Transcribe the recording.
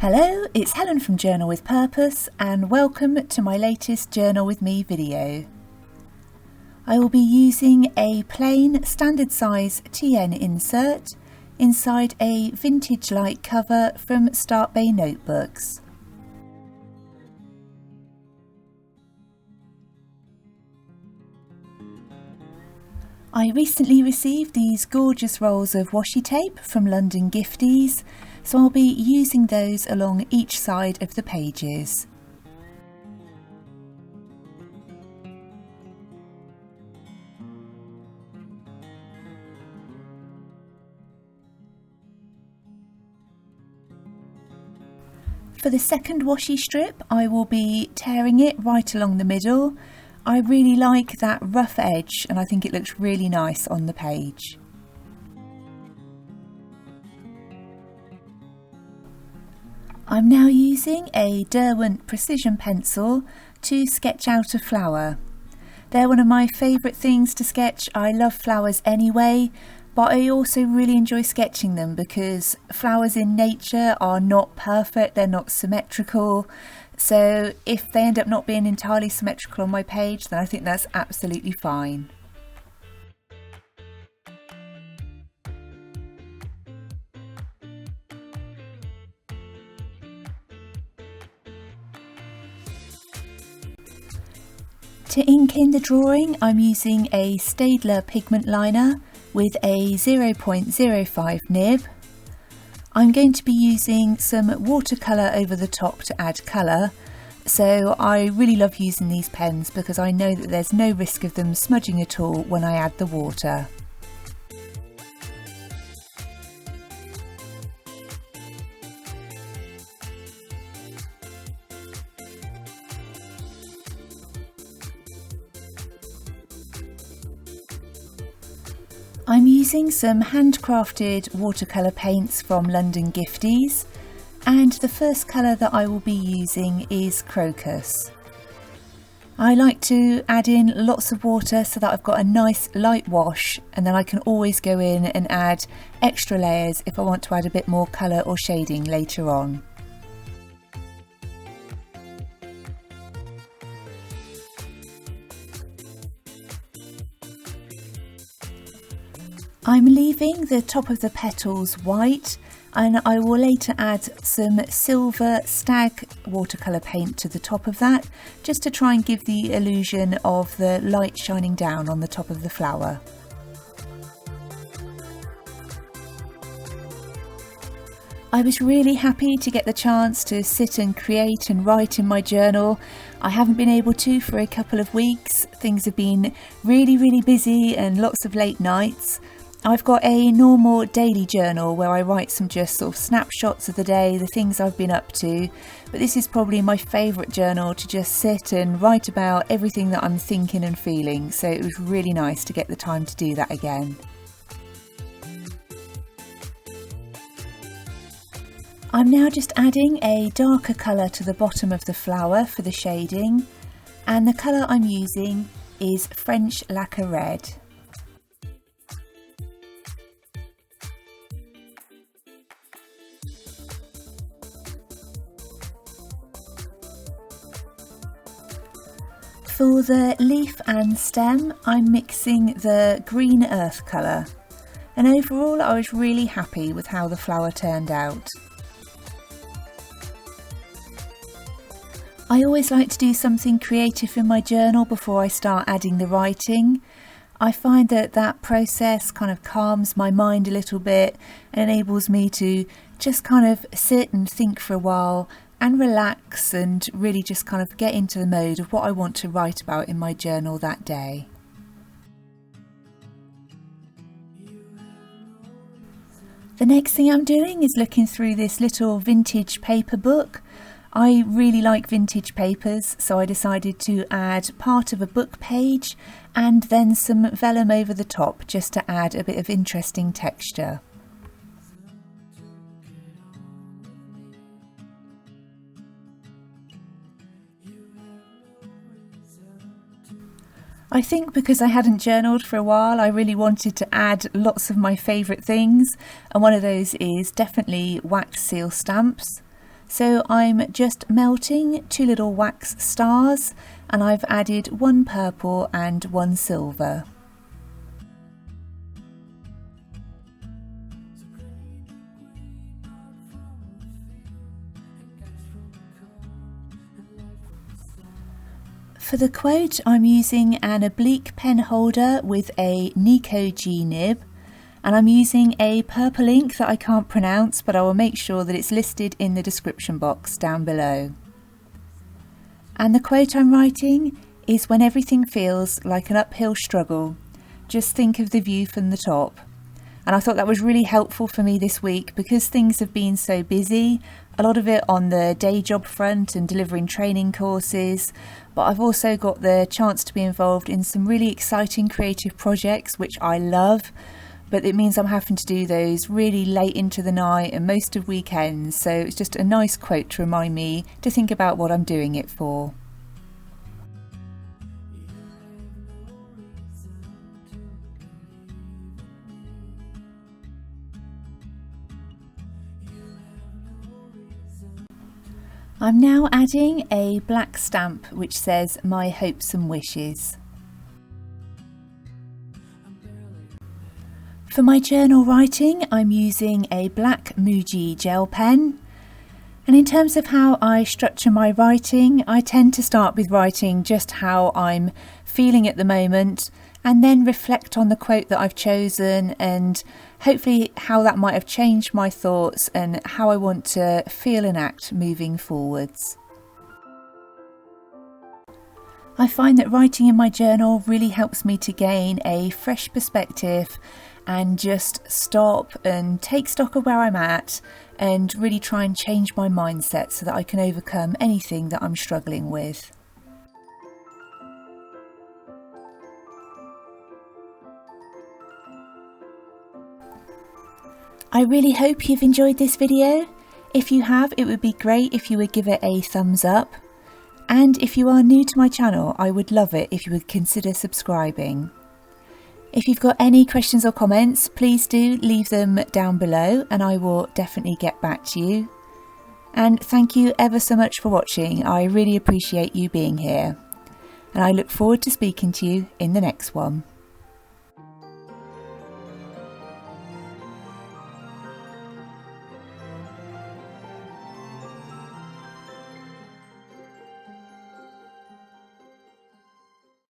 Hello, it's Helen from Journal with Purpose and welcome to my latest Journal with Me video. I will be using a plain standard size TN insert inside a vintage-like cover from Start Bay notebooks. I recently received these gorgeous rolls of washi tape from London Gifties, so I'll be using those along each side of the pages. For the second washi strip, I will be tearing it right along the middle. I really like that rough edge and I think it looks really nice on the page. I'm now using a Derwent precision pencil to sketch out a flower. They're one of my favourite things to sketch. I love flowers anyway, but I also really enjoy sketching them because flowers in nature are not perfect, they're not symmetrical. So if they end up not being entirely symmetrical on my page, then I think that's absolutely fine. To ink in the drawing, I'm using a Staedtler pigment liner with a 0.05 nib. I'm going to be using some watercolour over the top to add colour, so I really love using these pens because I know that there's no risk of them smudging at all when I add the water. I'm using some handcrafted watercolour paints from London Gifties, and the first colour that I will be using is Crocus. I like to add in lots of water so that I've got a nice light wash, and then I can always go in and add extra layers if I want to add a bit more colour or shading later on. I'm leaving the top of the petals white, and I will later add some silver stag watercolour paint to the top of that, just to try and give the illusion of the light shining down on the top of the flower. I was really happy to get the chance to sit and create and write in my journal. I haven't been able to for a couple of weeks. Things have been really busy and lots of late nights. I've got a normal daily journal where I write some just sort of snapshots of the day, the things I've been up to, but this is probably my favourite journal to just sit and write about everything that I'm thinking and feeling, so it was really nice to get the time to do that again. I'm now just adding a darker colour to the bottom of the flower for the shading, and the colour I'm using is French Lacquer Red. For the leaf and stem, I'm mixing the green earth colour, and overall I was really happy with how the flower turned out. I always like to do something creative in my journal before I start adding the writing. I find that process kind of calms my mind a little bit and enables me to just kind of sit and think for a while and relax and really just kind of get into the mode of what I want to write about in my journal that day. The next thing I'm doing is looking through this little vintage paper book. I really like vintage papers, so I decided to add part of a book page and then some vellum over the top just to add a bit of interesting texture. I think because I hadn't journaled for a while, I really wanted to add lots of my favourite things, and one of those is definitely wax seal stamps. So I'm just melting 2 little wax stars, and I've added 1 purple and 1 silver. For the quote, I'm using an oblique pen holder with a Nico G nib, and I'm using a purple ink that I can't pronounce, but I will make sure that it's listed in the description box down below. And the quote I'm writing is, when everything feels like an uphill struggle, just think of the view from the top. And I thought that was really helpful for me this week because things have been so busy, a lot of it on the day job front and delivering training courses, but I've also got the chance to be involved in some really exciting creative projects which I love, but it means I'm having to do those really late into the night and most of weekends, so it's just a nice quote to remind me to think about what I'm doing it for. I'm now adding a black stamp which says my hopes and wishes. For my journal writing, I'm using a black Muji gel pen. And in terms of how I structure my writing, I tend to start with writing just how I'm feeling at the moment and then reflect on the quote that I've chosen and hopefully how that might have changed my thoughts and how I want to feel and act moving forwards. I find that writing in my journal really helps me to gain a fresh perspective and just stop and take stock of where I'm at and really try and change my mindset so that I can overcome anything that I'm struggling with. I really hope you've enjoyed this video. If you have, it would be great if you would give it a thumbs up. And if you are new to my channel, I would love it if you would consider subscribing. If you've got any questions or comments, please do leave them down below and I will definitely get back to you. And thank you ever so much for watching. I really appreciate you being here. And I look forward to speaking to you in the next one.